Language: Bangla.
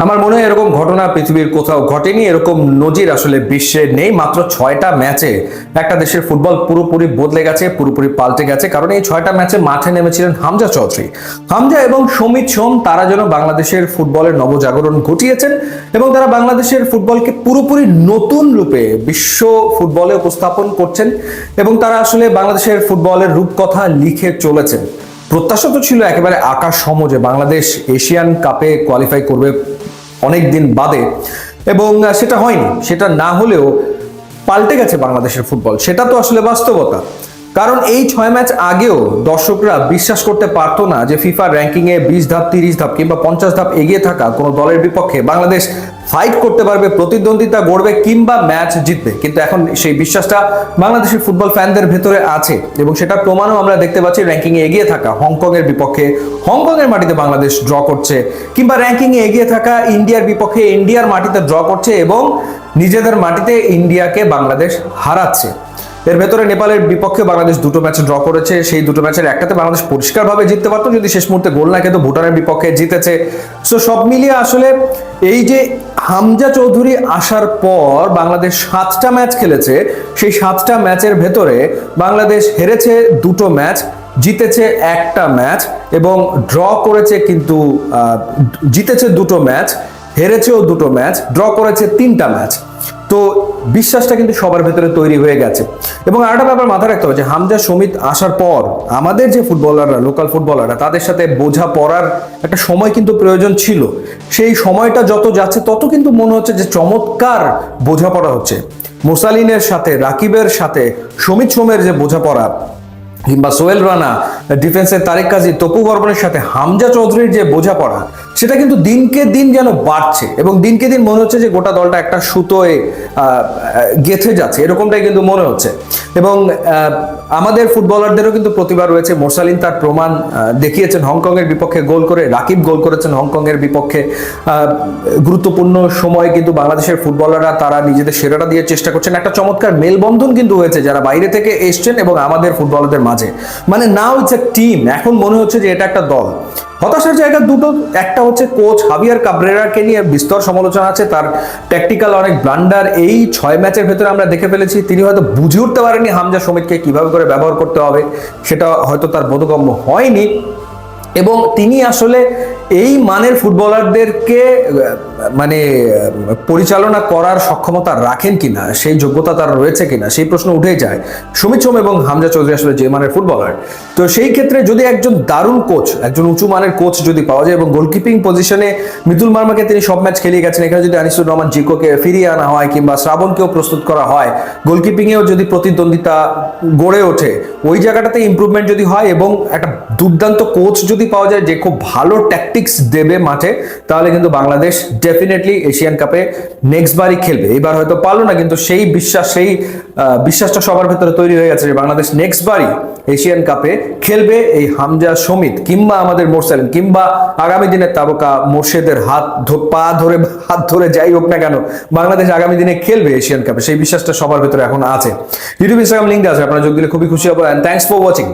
আমার মনে হয় এরকম ঘটনা পৃথিবীর কোথাও ঘটেনি, এরকম নজির আসলে বিশ্বে নেই। মাত্র 6টা ম্যাচে একটা দেশের ফুটবল পুরোপুরি বদলে গেছে, পুরোপুরি পাল্টে গেছে। কারণ এই 6টা ম্যাচে মাঠে নেমেছিলেন হামজা চৌধুরী। হামজা এবং সমিত সোম তারা যেন বাংলাদেশের ফুটবলের নবজাগরণ ঘটিয়েছেন এবং তারা বাংলাদেশের ফুটবলকে পুরোপুরি নতুন রূপে বিশ্ব ফুটবলে উপস্থাপন করছেন এবং তারা আসলে বাংলাদেশের ফুটবলের রূপকথা লিখে চলেছেন। প্রত্যাশা তো ছিল একেবারে আকাশ সম যে বাংলাদেশ এশিয়ান কাপে কোয়ালিফাই করবে অনেক দিন বাদে, এবং সেটা হয়নি। সেটা না হলেও পাল্টে গেছে বাংলাদেশের ফুটবল, সেটা তো আসলে বাস্তবতা। কারণ এই 6 ম্যাচ আগেও দর্শকরা বিশ্বাস করতে পারতো না যে ফিফা র্যাঙ্কিংয়ে 20 ধাপ, 30 ধাপ কিংবা 50 ধাপ এগিয়ে থাকা কোনো দলের বিপক্ষে বাংলাদেশ ফাইট করতে পারবে, প্রতিদ্বন্দ্বিতা গড়বে কিংবা ম্যাচ জিতবে। কিন্তু এখন সেই বিশ্বাসটা বাংলাদেশের ফুটবল ফ্যানদের ভেতরে আছে এবং সেটা প্রমাণও আমরা দেখতে পাচ্ছি। র্যাঙ্কিংয়ে এগিয়ে থাকা হংকং এর বিপক্ষে হংকংয়ের মাটিতে বাংলাদেশ ড্র করছে, কিংবা র্যাঙ্কিংয়ে এগিয়ে থাকা ইন্ডিয়ার বিপক্ষে ইন্ডিয়ার মাটিতে ড্র করছে এবং নিজেদের মাটিতে ইন্ডিয়াকে বাংলাদেশ হারাচ্ছে। এর ভেতরে নেপালের বিপক্ষে বাংলাদেশ 2টো ম্যাচ ড্র করেছে, সেই 2টো ম্যাচের একটাতে বাংলাদেশ পরিষ্কারভাবে জিততে পারতো যদি শেষ মুহূর্তে গোল না খেতো, ভুটানের বিপক্ষে জিতেছে। সো সব মিলিয়ে আসলে এই যে হামজা চৌধুরী আসার পর বাংলাদেশ 7টা ম্যাচ খেলেছে, সেই 7টা ম্যাচের ভেতরে বাংলাদেশ হেরেছে 2টো ম্যাচ, জিতেছে 1টা ম্যাচ এবং ড্র করেছে, কিন্তু জিতেছে 2টো ম্যাচ, হেরেছেও 2টো ম্যাচ, ড্র করেছে 3টা ম্যাচ। তো বিশ্বাসটা কিন্তু সবার ভেতরে তৈরি হয়ে গেছে। এবং আরেকটা ব্যাপার মাথায় রাখতে হবে যে হামজা সমিত আসার পর আমাদের যে ফুটবলাররা, লোকাল ফুটবলাররা, তাদের সাথে বোঝা পড়ার একটা সময় কিন্তু প্রয়োজন ছিল। সেই সময়টা যত যাচ্ছে তত কিন্তু মনে হচ্ছে যে চমৎকার বোঝাপড়া হচ্ছে। মোসালিনের সাথে, রাকিবের সাথে সমিত সোমের যে বোঝাপড়া, কিংবা সোহেল রানা, ডিফেন্সের তারিক কাজী, তপু বর্মনের সাথে হামজা চৌধুরীর যে বোঝাপড়া, সেটা কিন্তু দিনকে দিন যেন বাড়ছে এবং দিনকে দিন মনে হচ্ছে যে গোটা দলটা একটা সুতোয় গেঁথে যাচ্ছে, এরকমটাই কিন্তু মনে হচ্ছে। এবং আমাদের ফুটবলারদেরও কিন্তু প্রতিভা রয়েছে। মোরসালিন তার প্রমাণ দেখিয়েছেন হংকংয়ের বিপক্ষে গোল করে, রাকিব গোল করেছেন হংকংয়ের বিপক্ষে। গুরুত্বপূর্ণ সময়ে কিন্তু বাংলাদেশের ফুটবলাররা তারা নিজেদের সেরাটা দিয়ে চেষ্টা করছেন। একটা চমৎকার মেলবন্ধন কিন্তু হয়েছে যারা বাইরে থেকে এসছেন এবং আমাদের ফুটবলারদের মাঝে। মানে নাও ইটস এ টিম, এখন মনে হচ্ছে যে এটা একটা দল। হতাশার জায়গা দুটো, একটা হচ্ছে কোচ হাভিয়ার কাবরেরাকে নিয়ে বিস্তর সমালোচনা আছে, তার ট্যাকটিক্যাল অনেক ব্লান্ডার এই 6 ম্যাচের ভেতরে আমরা দেখে ফেলেছি। তিনি হয়তো বুঝে উঠতে পারেননি হামজা সমিতকে কিভাবে করে ব্যবহার করতে হবে, সেটা হয়তো তার বোধগম্য হয়নি। এবং তিনি আসলে এই মানের ফুটবলারদেরকে মানে পরিচালনা করার সক্ষমতা রাখেন কিনা, সেই যোগ্যতা তার রয়েছে কিনা, সেই প্রশ্ন উঠেই যায়। সমিত সোম এবং হামজা চৌধুরী আসলে যে মানের ফুটবলার, তো সেই ক্ষেত্রে যদি একজন দারুণ কোচ, একজন উঁচু মানের কোচ যদি পাওয়া যায়, এবং গোলকিপিং পজিশনে মিতুল মার্মাকে তিনি সব ম্যাচ খেলিয়ে গেছেন, এখানে যদি আনিসুর রহমান জিকোকে ফিরিয়ে আনা হয় কিংবা শ্রাবণকেও প্রস্তুত করা হয়, গোলকিপিংয়েও যদি প্রতিদ্বন্দ্বিতা গড়ে ওঠে, ওই জায়গাটাতে ইমপ্রুভমেন্ট যদি হয় এবং একটা দুর্দান্ত কোচ যদি পাওয়া যায় যে খুব ভালো ট্যাকটিক্স দেবে মাঠে, তাহলে কিন্তু বাংলাদেশ ডেফিনেটলি এশিয়ান কাপে নেক্সট বারই খেলবে। এবার হয়তো পারলো না, কিন্তু সেই বিশ্বাসটা সবার ভেতরে তৈরি হয়ে গেছে যে বাংলাদেশ নেক্সট বারই এশিয়ান কাপে খেলবে। এই হামজা সমিত কিংবা আমাদের মোরসালিন কিংবা আগামী দিনের তারকা মোর্শেদের হাত ধরে যাই হোক না কেন, বাংলাদেশ আগামী দিনে খেলবে এশিয়ান কাপে, সেই বিশ্বাসটা সবার ভেতরে এখন আছে। ইউটিউব, ইনস্টাগ্রাম লিঙ্ক আছে, আপনারা যোগ দিলে খুবই খুশি হবো। And thanks for watching.